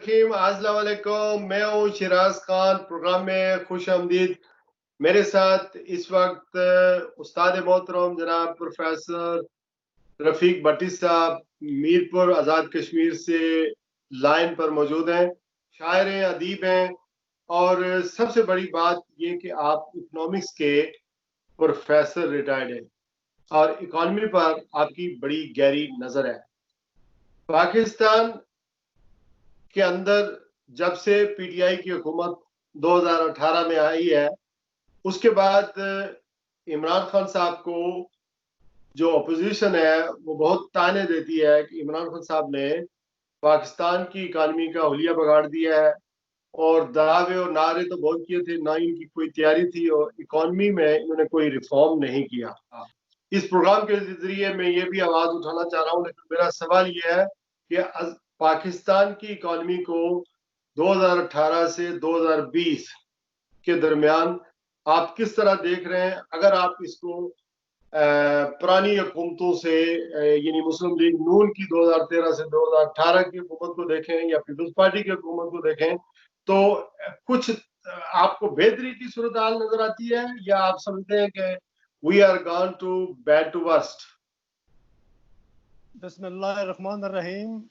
रहीम। अस्सलाम वालेकुम। मैं हूँ शिराज खान, प्रोग्राम में खुश आमदीद। मेरे साथ इस वक्त उस्ताद मोहतरम जनाब प्रोफेसर रफीक भट्टी साहब मीरपुर आज़ाद कश्मीर से लाइन पर मौजूद हैं। शायर हैं, अदीब हैं, और सबसे बड़ी बात ये कि आप इकोनॉमिक्स के प्रोफेसर रिटायर्ड हैं और इकॉनमी पर आपकी बड़ी गहरी नज़र है। पाकिस्तान के अंदर जब से पीटीआई की हुकूमत 2018 में आई है, उसके बाद इमरान खान साहब को जो अपोजिशन है वो बहुत ताने देती है कि इमरान खान साहब ने पाकिस्तान की इकानमी का हुलिया बिगाड़ दिया है, और दावे और नारे तो बहुत किए थे, ना इनकी कोई तैयारी थी और इकॉनमी में इन्होंने कोई रिफॉर्म नहीं किया। इस प्रोग्राम के जरिए मैं ये भी आवाज उठाना चाह रहा हूँ, लेकिन मेरा सवाल ये है कि पाकिस्तान की इकॉनमी को 2018 से 2020 के दरमियान आप किस तरह देख रहे हैं? अगर आप इसको पुरानी हुकूमतों से यानी मुस्लिम लीग नून की 2013 से 2018 की हुकूमत को देखें या पीपल्स पार्टी की हुकूमत को देखें, तो कुछ आपको बेहतरी की सूरत हाल नजर आती है, या आप समझते हैं कि we are gone to bad to worst? बिस्मिल्लाहिर्रहमानिर्रहीम।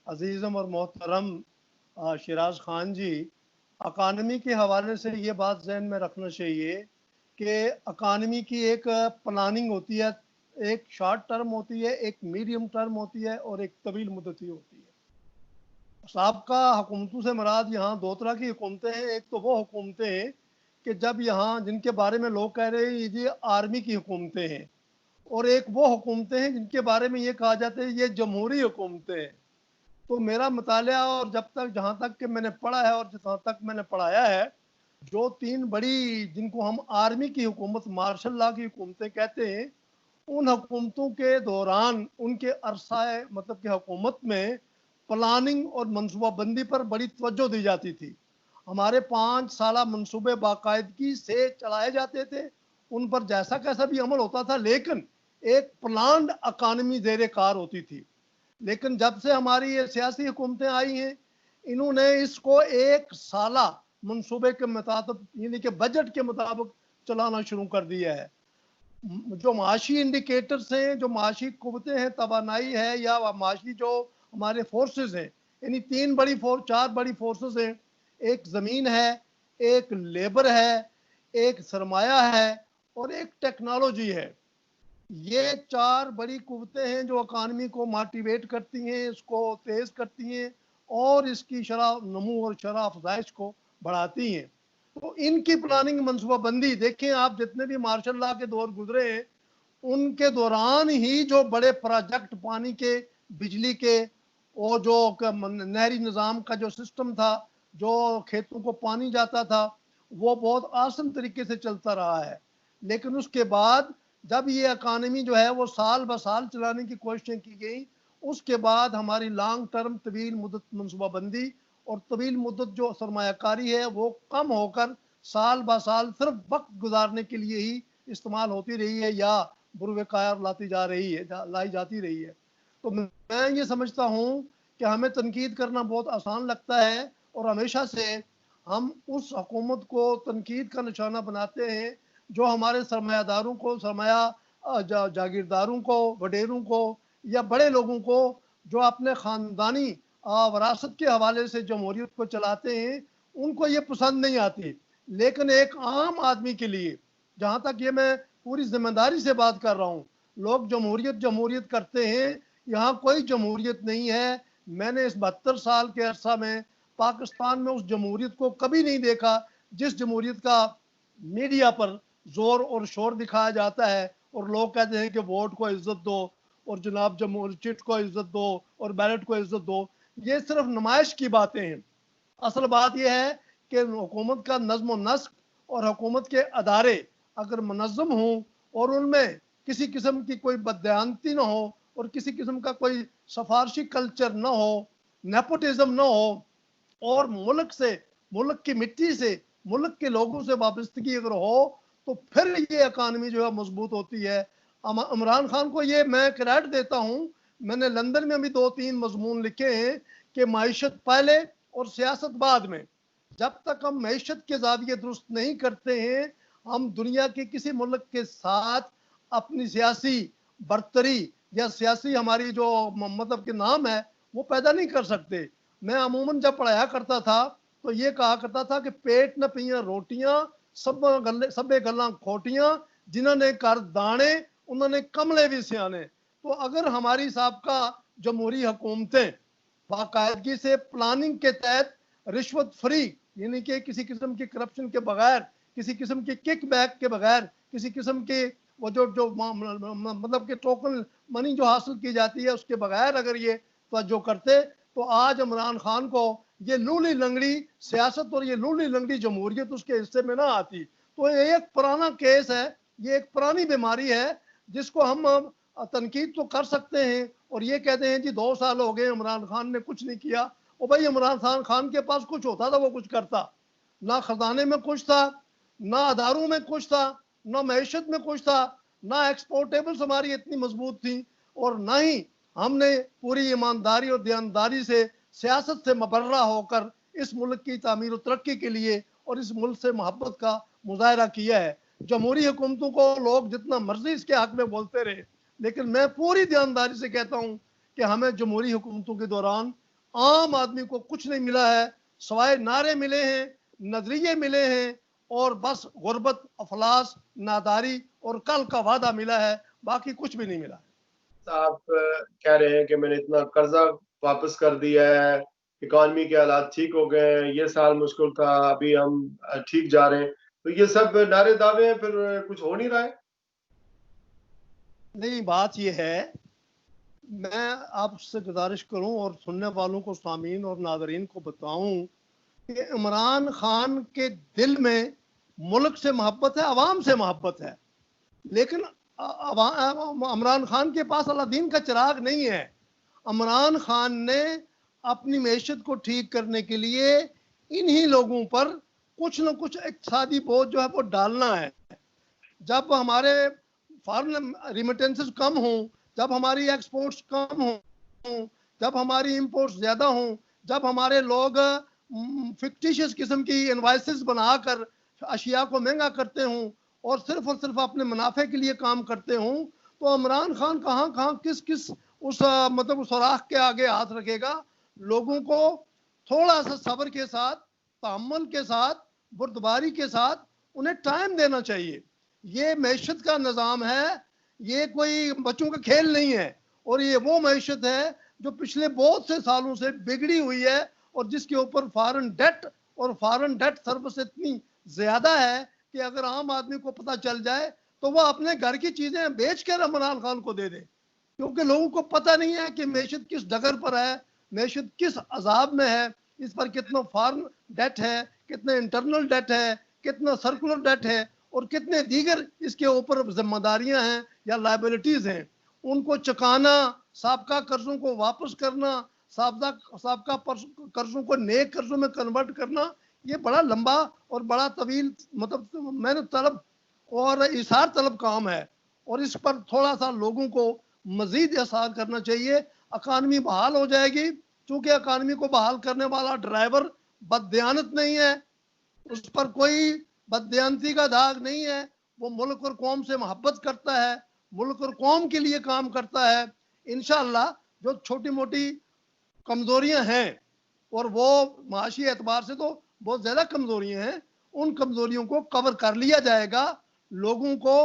अजीज़म और मोहतरम शिराज खान जी, अकानमी के हवाले से ये बात जहन में रखना चाहिए कि अकानमी की एक प्लानिंग होती है, एक शॉर्ट टर्म होती है, एक मीडियम टर्म होती है और एक तवील मुद्दती होती है। साबका हुकूमतों से मुराद यहाँ दो तरह की हुकूमतें हैं। एक तो वो हुकूमतें हैं कि जब यहाँ जिनके बारे में लोग कह रहे हैं ये आर्मी की हुकूमतें हैं, और एक वो हुकूमतें हैं जिनके बारे में ये कहा जाता है ये जमहूरी हुकूमतें हैं। तो मेरा मुतालिया, और जब तक जहाँ तक कि मैंने पढ़ा है और जहाँ तक मैंने पढ़ाया है, जो तीन बड़ी जिनको हम आर्मी की हुकूमत, मार्शल लॉ की हुकूमतें कहते हैं, उन हुकूमतों के दौरान उनके अरसाए मतलब कि हुकूमत में प्लानिंग और मनसूबाबंदी पर बड़ी तवज्जो दी जाती थी। हमारे 5 साला मनसूबे बाकायदगी से चलाए जाते थे, उन पर जैसा कैसा भी अमल होता था, लेकिन एक प्लान्ड अकानमी ज़ेर कार होती थी। लेकिन जब से हमारी ये सियासी हुकूमतें आई हैं, इन्होंने इसको एक साला मनसूबे के मुताबिक यानी कि बजट के मुताबिक चलाना शुरू कर दिया है। जो माशी इंडिकेटर्स हैं, जो माशी कुव्वतें हैं, तवानाई है या माशी जो हमारे फोर्सेस हैं, यानी चार बड़ी फोर्सेस हैं। एक ज़मीन है, एक लेबर है, एक सरमाया है और एक टेक्नोलॉजी है। ये चार बड़ी कुव्वतें हैं जो इकानमी को मोटिवेट करती हैं, इसको तेज़ करती हैं और इसकी शरह नमू और शरह अफजाइश को बढ़ाती हैं। तो इनकी प्लानिंग मनसूबाबंदी देखें आप, जितने भी मार्शल लॉ के दौर गुजरे हैं उनके दौरान ही जो बड़े प्रोजेक्ट पानी के, बिजली के, और जो नहरी निज़ाम का जो सिस्टम था, जो खेतों को पानी जाता था, वो बहुत आसान तरीके से चलता रहा है। लेकिन उसके बाद जब ये इकानमी जो है वो साल ब साल चलाने की कोशिशें की गई, उसके बाद हमारी लॉन्ग टर्म तवील मुद्दत मनसूबाबंदी और तवील मुद्दत जो सरमायाकारी है वो कम होकर साल ब साल सिर्फ वक्त गुजारने के लिए ही इस्तेमाल होती रही है या बुरवकार लाई जाती रही है। तो मैं ये समझता हूँ कि हमें तनकीद करना बहुत आसान लगता है, और हमेशा से हम उस हुकूमत को तनकीद का निशाना बनाते हैं जो हमारे सरमायादारों को, जागीरदारों को, वडेरों को या बड़े लोगों को जो अपने ख़ानदानी वरासत के हवाले से जमहूरियत को चलाते हैं, उनको ये पसंद नहीं आती। लेकिन एक आम आदमी के लिए, जहाँ तक ये मैं पूरी जिम्मेदारी से बात कर रहा हूँ, लोग जमहूरियत जमहूरियत करते हैं, यहाँ कोई जमहूरियत नहीं है। मैंने इस 72 साल के अरसा में पाकिस्तान में उस जमहूरियत को कभी नहीं देखा जिस जमहूरियत का मीडिया पर जोर और शोर दिखाया जाता है और लोग कहते हैं कि वोट को इज्जत दो और जनाब जमहूर चिट को इज्जत दो और बैलेट को इज्जत दो। ये सिर्फ नुमाइश की बातें हैं। असल बात यह है कि हुकूमत का नज़्म व नस्क और हुकूमत के अदारे अगर मुनज़्ज़म हों और उनमें किसी किस्म की कोई बददयांती ना हो और किसी किस्म का कोई सफारशी कल्चर ना हो, नेपोटिज्म ना हो, और मुल्क की मिट्टी से, मुल्क के लोगों से वाबस्तगी अगर हो, तो फिर ये इकानमी जो है मजबूत होती है। इमरान खान को ये मैं क्रेडिट देता हूँ। मैंने लंदन में भी 2-3 मजमून लिखे हैं कि माइशत पहले और सियासत बाद में। जब तक हम मैशत के ज़ाविये दुरुस्त नहीं करते हैं, हम दुनिया के किसी मुल्क के साथ अपनी सियासी बरतरी या सियासी हमारी जो मतलब के नाम है वो पैदा नहीं कर सकते। मैं अमूमन जब पढ़ाया करता था तो ये कहा करता था कि पेट न पियां रोटियां, सबे गल्लां खोटियां, जिन्होंने कर दाने उन्होंने कमले भी सियाने। तो अगर हमारी साबका जमहूरी हुकूमतें बाकायदगी से प्लानिंग के तहत रिश्वत फ्री, यानी कि किसी किस्म की करप्शन के बगैर, किसी किस्म की किक बैक के बगैर, किसी किस्म के वो जो मतलब कि टोकन मनी जो हासिल की जाती है उसके बगैर अगर ये तवज्जो करते तो आज इमरान खान को ये लूली लंगड़ी सियासत और ये लूली लंगड़ी जमहूरियत उसके हिस्से में ना आती। तो ये एक पुराना केस है, ये एक पुरानी बीमारी है जिसको हम तनकीद तो कर सकते हैं और ये कहते हैं जी 2 साल हो गए इमरान खान ने कुछ नहीं किया। और भाई इमरान खान के पास कुछ होता था वो कुछ करता, ना खजाने में कुछ था, ना अदारों में कुछ था, ना मैशत में कुछ था, ना एक्सपोर्टेबल्स हमारी इतनी मजबूत थी, और ना ही हमने पूरी ईमानदारी और दयानदारी से सियासत से मबर्रा होकर इस मुल्क की तामीर और तरक्की के लिए और इस मुल्क से मोहब्बत का मुजाहरा किया है। जमहूरी हुकूमतों को लोग जितना मर्जी इसके हक में बोलते रहे, लेकिन मैं पूरी ईमानदारी से कहता हूँ कि हमें जमहूरी हुकूमतों के दौरान आम आदमी को कुछ नहीं मिला है, सवाए नारे मिले हैं, नजरिए मिले हैं और बस गुर्बत, अफलास, नादारी और कल का वादा मिला है, बाकी कुछ भी नहीं मिला है। आप कह रहे हैं कि मैंने इतना कर्जा वापस कर दिया है, इकॉनमी के हालात ठीक हो गए हैं, ये साल मुश्किल था, अभी हम ठीक जा रहे हैं, तो ये सब नारे दावे हैं, फिर कुछ हो नहीं रहा है। नहीं, बात ये है, मैं आपसे गुजारिश करूं और सुनने वालों को, सामीन और नादरीन को बताऊं कि इमरान खान के दिल में मुल्क से मोहब्बत है, अवाम से मोहब्बत है, लेकिन इमरान खान के पास अलादीन का चिराग नहीं है। इमरान खान ने अपनी मैशत को ठीक करने के लिए इन्हीं लोगों पर कुछ न कुछ इक़्तिसादी बोझ जो है वो डालना है। जब हमारे फॉरेन रिमिटेंसेस कम हों, जब हमारी एक्सपोर्ट्स कम हों, जब हमारी इंपोर्ट्स ज़्यादा हों, जब हमारे लोग फिक्टिशियस किस्म की इनवाइसेस बनाकर अशिया को महंगा करते हों और सिर्फ अपने मुनाफे के लिए काम करते हों, तो इमरान खान कहाँ कहाँ किस किस उस मतलब उस सुराख के आगे हाथ रखेगा। लोगों को थोड़ा सा सब्र के साथ, तहम्मुल के साथ, बुर्दबारी के साथ उन्हें टाइम देना चाहिए। ये मैशत का निज़ाम है, ये कोई बच्चों का खेल नहीं है, और ये वो मैशत है जो पिछले बहुत से सालों से बिगड़ी हुई है और जिसके ऊपर फॉरेन डेट सर्विस इतनी ज्यादा है कि अगर आम आदमी को पता चल जाए तो वह अपने घर की चीजें बेच कर इमरान खान को दे दे, क्योंकि लोगों को पता नहीं है कि मैशत किस डगर पर है, मैशत किस अजाब में है, इस पर कितना फॉरेन डेट है, कितना इंटरनल डेट है, कितना सर्कुलर डेट है और कितने दीगर इसके ऊपर जिम्मेदारियां हैं या लाइबिलिटीज हैं। उनको चुकाना, साबका कर्जों को वापस करना, साबका कर्जों को नेक कर्जों में कन्वर्ट करना, ये बड़ा लंबा और बड़ा तवील मतलब मेहनत तलब और इसार तलब काम है, और इस पर थोड़ा सा लोगों को मजीद इसार करना चाहिए। अकानमी बहाल हो जाएगी, चूंकि अकानमी को बहाल करने वाला ड्राइवर बददियानत नहीं है, उस पर कोई बददियानती का दाग नहीं है, वो मुल्क और कौम से मोहब्बत करता है, मुल्क और कौम के लिए काम करता है। इंशाअल्लाह जो छोटी मोटी कमजोरियां हैं, और वो माशी एतबार से तो बहुत ज्यादा कमजोरियां हैं, उन कमजोरियों को कवर कर लिया जाएगा। लोगों को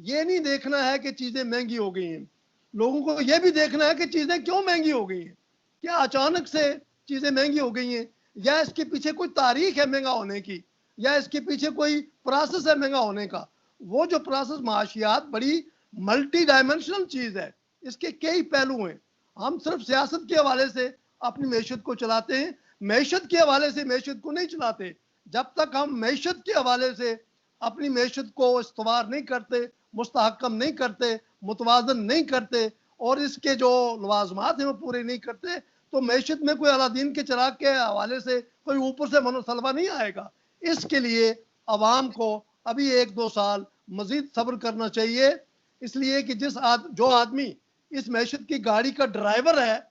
ये नहीं देखना है कि चीजें महंगी हो गई हैं, लोगों को ये भी देखना है कि चीजें क्यों महंगी हो गई हैं, क्या अचानक से चीजें महंगी हो गई हैं, या इसके पीछे कोई तारीख है महंगा होने की, या इसके पीछे कोई प्रोसेस है महंगा होने का। वो जो प्रोसेस, माशियात बड़ी मल्टी डायमेंशनल चीज है, इसके कई पहलू हैं। हम सिर्फ सियासत के हवाले से अपनी मैशत को चलाते हैं, मैशत के हवाले से मैशत को नहीं चलाते। जब तक हम मैशत के हवाले से अपनी मैशत को इस्तवार नहीं करते, मुस्तहकम नहीं करते, मुतवाजन नहीं करते और इसके जो लवाजमात हैं वो पूरे नहीं करते, तो मैशत में कोई अलादीन के चिराग के हवाले से कोई ऊपर से मनोसलवा नहीं आएगा। इसके लिए अवाम को अभी 1-2 साल मजीद सब्र करना चाहिए, इसलिए कि जो आदमी इस मैशत की गाड़ी का ड्राइवर है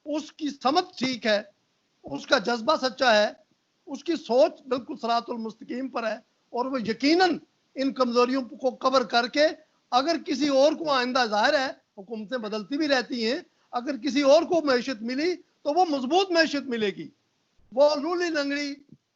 उसकी समझ ठीक है, उसका जज्बा सच्चा है, उसकी सोच बिल्कुल सिरातुल मुस्तकीम पर है, और वो यकीनन इन कमजोरियों को कवर करके, अगर किसी और को आइंदा, जाहिर है हुकूमतें बदलती भी रहती हैं, अगर किसी और को मैशत मिली तो वो मजबूत मैशत मिलेगी, वो लूली लंगड़ी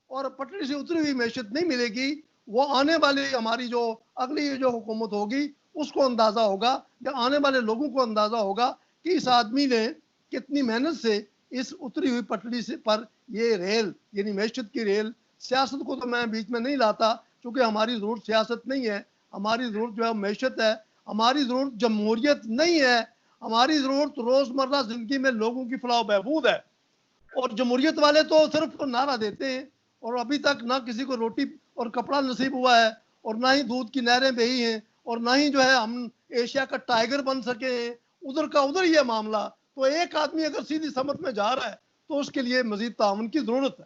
और पटरी से उतरी हुई मैशत नहीं मिलेगी। वो आने वाली हमारी जो अगली जो हुकूमत होगी उसको अंदाजा होगा, या आने वाले लोगों को अंदाजा होगा कि इस आदमी ने कितनी मेहनत से इस उतरी हुई पटरी से पर ये रेल यानी मैशत की रेल, सियासत को तो मैं बीच में नहीं लाता क्योंकि हमारी जरूरत सियासत नहीं है, हमारी जरूरत जो है मैशत है, हमारी जरूरत जमहूरियत नहीं है, हमारी जरूरत रोजमर्रा जिंदगी में लोगों की फलाह बहबूद है। और जमहूरियत वाले तो सिर्फ नारा देते हैं, और अभी तक ना किसी को रोटी और कपड़ा नसीब हुआ है, और ना ही दूध की नहरें बही हैं, और ना ही जो है हम एशिया का टाइगर बन सके हैं। उधर का उधर ही है मामला। तो एक आदमी अगर सीधी समत में जा रहा है तो उसके लिए मजीद ताउन की जरूरत है।